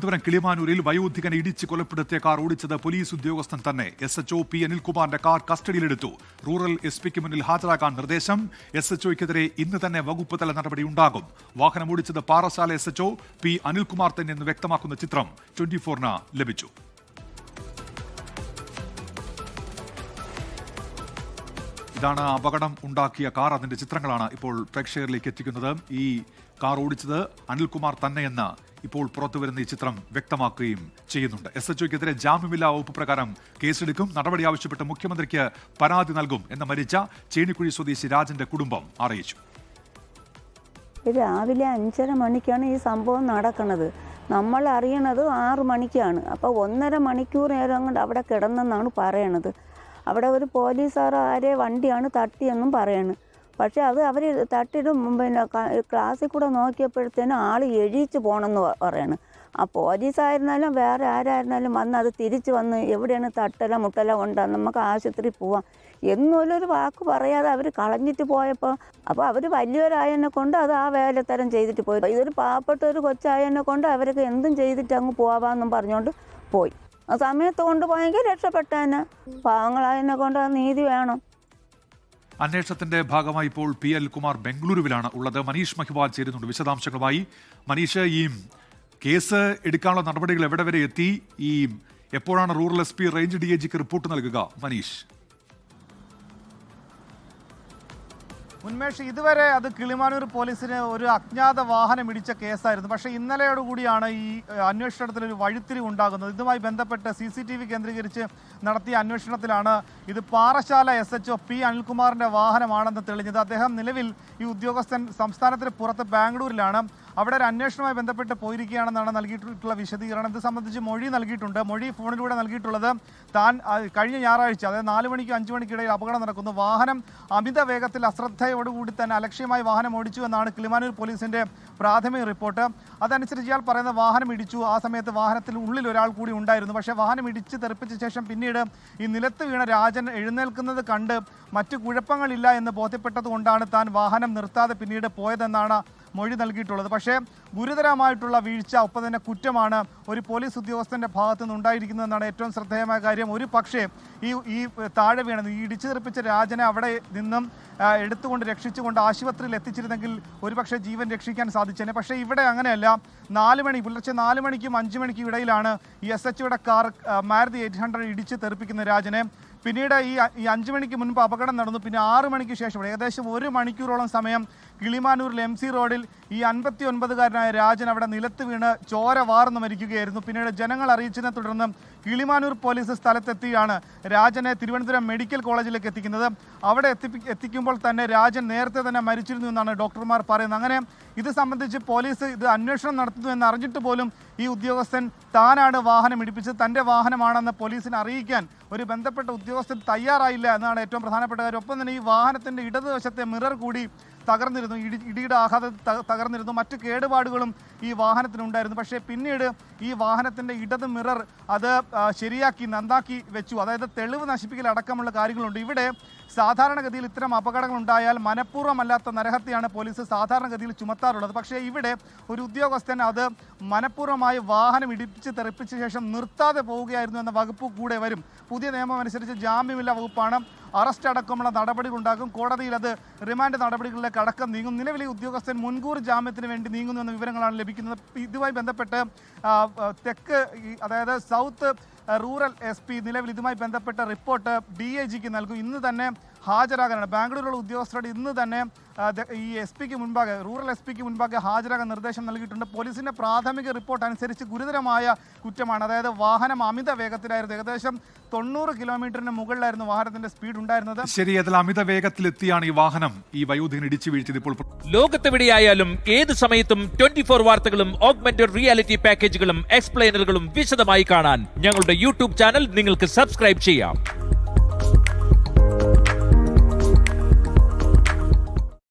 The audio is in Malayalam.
തിരുവനന്തപുരം കിളിമാനൂരിൽ വയോധികനെ ഇടിച്ച് കൊലപ്പെടുത്തിയ കാർ ഓടിച്ചത് പോലീസ് ഉദ്യോഗസ്ഥൻ തന്നെ. SHO P അനിൽകുമാറിന്റെ കാർ കസ്റ്റഡിയിലെടുത്തു. റൂറൽ SP മുന്നിൽ ഹാജരാക്കാൻ നിർദ്ദേശം. SHOയ്ക്കെതിരെ ഇന്ന് തന്നെ വകുപ്പ് തല നടപടി ഉണ്ടാകും. വാഹനം ഓടിച്ചത് പാറശാല SHO P അനിൽകുമാർ തന്നെ എന്ന് വ്യക്തമാക്കുന്ന ചിത്രം 24-ന് ലഭിച്ചു. ഇതാണ് അപകടം ഉണ്ടാക്കിയ കാർ. അതിന്റെ ചിത്രങ്ങളാണ് ഇപ്പോൾ പ്രേക്ഷകരിലേക്ക് എത്തിക്കുന്നത്. ഈ കാർ ഓടിച്ചത് അനിൽകുമാർ തന്നെയെന്ന് ഇപ്പോൾ പുറത്തുവരുന്ന ഈ ചിത്രം വ്യക്തമാക്കുകയും ചെയ്യുന്നുണ്ട്. SHOയ്ക്കെതിരെ ജാമ്യമില്ലാ വകുപ്പ് പ്രകാരം കേസെടുക്കും. നടപടി ആവശ്യപ്പെട്ട് മുഖ്യമന്ത്രിക്ക് പരാതി നൽകും എന്ന് മരിച്ച ചേണിക്കുഴി സ്വദേശി രാജന്റെ കുടുംബം അറിയിച്ചു. രാവിലെ 5:30 മണിക്കാണ് ഈ സംഭവം നടക്കുന്നത്. നമ്മൾ അറിയണത് 6 മണിക്കാണ്. അപ്പോൾ 1.5 മണിക്കൂർ നേരം കൊണ്ട് അവിടെ കിടന്നെന്നാണ് പറയണത്. അവിടെ ഒരു പോലീസുകാർ ആരെ വണ്ടിയാണ് തട്ടിയെന്നും പറയണ്. പക്ഷേ അത് അവർ തട്ടിയിട്ട് പിന്നെ ക്ലാസ്സിൽ കൂടെ നോക്കിയപ്പോഴത്തേനും ആൾ എഴീച്ച് പോകണമെന്ന് പറയണ്. ആ പോലീസായിരുന്നാലും വേറെ ആരായിരുന്നാലും വന്ന് അത് തിരിച്ച് വന്ന് എവിടെയാണ് തട്ടല മുട്ടല ഉണ്ടാകും, നമുക്ക് ആശുപത്രി പോവാം എന്നുള്ളൊരു വാക്ക് പറയാതെ അവർ കളഞ്ഞിട്ട് പോയപ്പോൾ അപ്പോൾ അവർ വലിയൊരായതിനെ കൊണ്ട് അത് ആ വേലത്തരം ചെയ്തിട്ട് പോയി. ഇതൊരു പാവപ്പെട്ട ഒരു കൊച്ചായതിനെ കൊണ്ട് അവർക്ക് എന്തും ചെയ്തിട്ട് അങ്ങ് പോവാമെന്നും പറഞ്ഞുകൊണ്ട് പോയി. ആ സമയത്ത് കൊണ്ടുപോയെങ്കിൽ രക്ഷപ്പെട്ടേനെ. പാവങ്ങളായതിനെ കൊണ്ട് ആ നീതി വേണം. അന്വേഷണത്തിന്റെ ഭാഗമായി ഇപ്പോൾ P അനിൽകുമാർ ബംഗളൂരുവിലാണ് ഉള്ളത്. മനീഷ് മഹിവാൽ ചേരുന്നുണ്ട് വിശദാംശങ്ങളുമായി. മനീഷ്, ഈ കേസ് എടുക്കാനുള്ള നടപടികൾ എവിടെ വരെ എത്തി? ഈ എപ്പോഴാണ് റൂറൽ SP റേഞ്ച് DIGക്ക് റിപ്പോർട്ട് നൽകുക? മനീഷ്. ഉന്മേഷ്, ഇതുവരെ അത് കിളിമാനൂർ പോലീസിന് ഒരു അജ്ഞാത വാഹനം ഇടിച്ച കേസായിരുന്നു. പക്ഷേ ഇന്നലെയോടുകൂടിയാണ് ഈ അന്വേഷണത്തിലൊരു വഴിത്തിരിവ് ഉണ്ടാകുന്നത്. ഇതുമായി ബന്ധപ്പെട്ട് CCTV കേന്ദ്രീകരിച്ച് നടത്തിയ അന്വേഷണത്തിലാണ് ഇത് പാറശാല SHO P അനിൽകുമാറിൻ്റെ വാഹനമാണെന്ന് തെളിഞ്ഞത്. അദ്ദേഹം നിലവിൽ ഈ ഉദ്യോഗസ്ഥൻ സംസ്ഥാനത്തിന് പുറത്ത് ബാംഗ്ലൂരിലാണ്. അവിടെ ഒരു അന്വേഷണവുമായി ബന്ധപ്പെട്ട് പോയിരിക്കുകയാണെന്നാണ് നൽകിയിട്ടുള്ള വിശദീകരണം. ഇത് സംബന്ധിച്ച് മൊഴി നൽകിയിട്ടുണ്ട്. മൊഴി ഫോണിലൂടെ നൽകിയിട്ടുള്ളത് താൻ കഴിഞ്ഞ ഞായറാഴ്ച, അതായത് 4 മണിക്കും 5 മണിക്കിടയിൽ അപകടം നടക്കുന്നു. വാഹനം അമിത വേഗത്തിൽ അശ്രദ്ധയോടുകൂടി തന്നെ അലക്ഷ്യമായി വാഹനം ഓടിച്ചു എന്നാണ് കിളിമാനൂർ പോലീസിന്റെ പ്രാഥമിക റിപ്പോർട്ട്. അതനുസരിച്ച് ഇയാൾ പറയുന്ന വാഹനം ഇടിച്ചു. ആ സമയത്ത് വാഹനത്തിൽ ഉള്ളിൽ ഒരാൾ കൂടി ഉണ്ടായിരുന്നു. പക്ഷേ വാഹനം ഇടിച്ച് തെറിപ്പിച്ച ശേഷം പിന്നീട് ഈ നിലത്ത് വീണ രാജൻ എഴുന്നേൽക്കുന്നത് കണ്ട് മറ്റു കുഴപ്പങ്ങളില്ല എന്ന് ബോധ്യപ്പെട്ടത് കൊണ്ടാണ് താൻ വാഹനം നിർത്താതെ പിന്നീട് പോയതെന്നാണ് മൊഴി നൽകിയിട്ടുള്ളത്. പക്ഷേ ഗുരുതരമായിട്ടുള്ള വീഴ്ച, ഒപ്പം തന്നെ കുറ്റമാണ് ഒരു പോലീസ് ഉദ്യോഗസ്ഥൻ്റെ ഭാഗത്തു നിന്ന് ഉണ്ടായിരിക്കുന്നതെന്നാണ് ഏറ്റവും ശ്രദ്ധേയമായ കാര്യം. ഒരു പക്ഷേ ഈ താഴെ വീണത്, ഈ ഇടിച്ചു തെറിപ്പിച്ച രാജനെ അവിടെ നിന്നും എടുത്തുകൊണ്ട് രക്ഷിച്ചുകൊണ്ട് ആശുപത്രിയിൽ എത്തിച്ചിരുന്നെങ്കിൽ ഒരുപക്ഷെ ജീവൻ രക്ഷിക്കാൻ സാധിച്ചേനെ. പക്ഷേ ഇവിടെ അങ്ങനെയല്ല. പുലർച്ചെ 4 മണിക്കും 5 മണിക്കും ഇടയിലാണ് ഈ SHOയുടെ കാർ മാരുതി 800 ഇടിച്ച് തെറിപ്പിക്കുന്ന രാജനെ. പിന്നീട് ഈ 5 മണിക്ക് മുൻപ് അപകടം നടന്നു. പിന്നെ 6 മണിക്ക് ശേഷം ഏകദേശം 1 മണിക്കൂറോളം സമയം കിളിമാനൂരിൽ MC റോഡിൽ ഈ 59-കാരനായ രാജൻ അവിടെ നിലത്ത് വീണ് ചോര വാർന്ന് മരിക്കുകയായിരുന്നു. പിന്നീട് ജനങ്ങൾ അറിയിച്ചതിനെ തുടർന്ന് കിളിമാനൂർ പോലീസ് സ്ഥലത്തെത്തിയാണ് രാജനെ തിരുവനന്തപുരം മെഡിക്കൽ കോളേജിലേക്ക് എത്തിക്കുന്നത്. അവിടെ എത്തിക്കുമ്പോൾ തന്നെ രാജൻ നേരത്തെ തന്നെ മരിച്ചിരുന്നു എന്നാണ് ഡോക്ടർമാർ പറയുന്നത്. അങ്ങനെ ഇത് സംബന്ധിച്ച് പോലീസ് ഇത് അന്വേഷണം നടത്തുന്നു എന്ന് അറിഞ്ഞിട്ട് പോലും ഈ ഉദ്യോഗസ്ഥൻ താനാണ് വാഹനം ഇടിപ്പിച്ചത്, തൻ്റെ വാഹനമാണെന്ന് പോലീസിനെ അറിയിക്കാൻ ഒരു ബന്ധപ്പെട്ട ഉദ്യോഗസ്ഥൻ തയ്യാറായില്ല എന്നാണ് ഏറ്റവും പ്രധാനപ്പെട്ട കാര്യം. ഒപ്പം തന്നെ ഈ വാഹനത്തിൻ്റെ ഇടതുവശത്തെ മിറർ കൂടി തകർന്നിരുന്നു. ഇടിയുടെ ആഘാതത്തിൽ തകർന്നിരുന്നു. മറ്റ് കേടുപാടുകളും ഈ വാഹനത്തിനുണ്ടായിരുന്നു. പക്ഷേ പിന്നീട് ഈ വാഹനത്തിൻ്റെ ഇടത് മിറർ അത് ശരിയാക്കി നന്നാക്കി വെച്ചു. അതായത് തെളിവ് നശിപ്പിക്കൽ അടക്കമുള്ള കാര്യങ്ങളുണ്ട്. ഇവിടെ സാധാരണഗതിയിൽ ഇത്തരം അപകടങ്ങൾ ഉണ്ടായാൽ മനഃപൂർവ്വമല്ലാത്ത നരഹത്യയാണ് പോലീസ് സാധാരണഗതിയിൽ ചുമത്താറുള്ളത്. പക്ഷേ ഇവിടെ ഒരു ഉദ്യോഗസ്ഥൻ അത് മനഃപൂർവ്വമായി വാഹനം ഇടിപ്പിച്ച് തെറിപ്പിച്ച ശേഷം നിർത്താതെ പോവുകയായിരുന്നു എന്ന വകുപ്പ് കൂടെ വരും. പുതിയ നിയമം അനുസരിച്ച് ജാമ്യമില്ലാ വകുപ്പാണ്. അറസ്റ്റ് അടക്കമുള്ള നടപടികളുണ്ടാകും. കോടതിയിൽ അത് റിമാൻഡ് നടപടികളിലേക്ക് അടക്കം നീങ്ങും. നിലവിൽ ഈ ഉദ്യോഗസ്ഥൻ മുൻകൂർ ജാമ്യത്തിന് വേണ്ടി നീങ്ങുന്നു എന്ന വിവരങ്ങളാണ് ലഭിക്കുന്നത്. ഇതുമായി ബന്ധപ്പെട്ട് തെക്ക്, അതായത് സൗത്ത് റൂറൽ SP നിലവിൽ ഇതുമായി ബന്ധപ്പെട്ട റിപ്പോർട്ട് DIGക്ക് നൽകും. ഇന്ന് തന്നെ ഹാജരാകാനാണ്. ബാംഗ്ലൂരിലുള്ള ഉദ്യോഗസ്ഥരോട് ഇന്ന് തന്നെ ഈ SPക്ക് മുൻപാകെ, റൂറൽ SPക്ക് മുൻപാകെ ഹാജരാകാൻ നിർദ്ദേശം നൽകിയിട്ടുണ്ട്. പോലീസിന്റെ പ്രാഥമിക റിപ്പോർട്ട് അനുസരിച്ച് ഗുരുതരമായ കുറ്റമാണ്. അതായത് വാഹനം അമിത വേഗത്തിലായിരുന്നു. ഏകദേശം 90 കിലോമീറ്ററിന് മുകളിലായിരുന്നു വാഹനത്തിന്റെ സ്പീഡ് ഉണ്ടായിരുന്നത്. ശരി, അതിൽ അമിത വേഗത്തിലെത്തിയാണ് ഈ വാഹനം ഈ വയോധികൻ ഇടിച്ചു വീഴ്ത്തിയത്. ഇപ്പോൾ ലോകത്തെവിടെയായാലും ഏത് സമയത്തും 24 വാർത്തകളും ഓഗ്മെന്റഡ് റിയാലിറ്റി പാക്കേജുകളും എക്സ്പ്ലെയിനറുകളും വിശദമായി കാണാൻ ഞങ്ങളുടെ YouTube ചാനൽ നിങ്ങൾക്ക് സബ്സ്ക്രൈബ് ചെയ്യാം.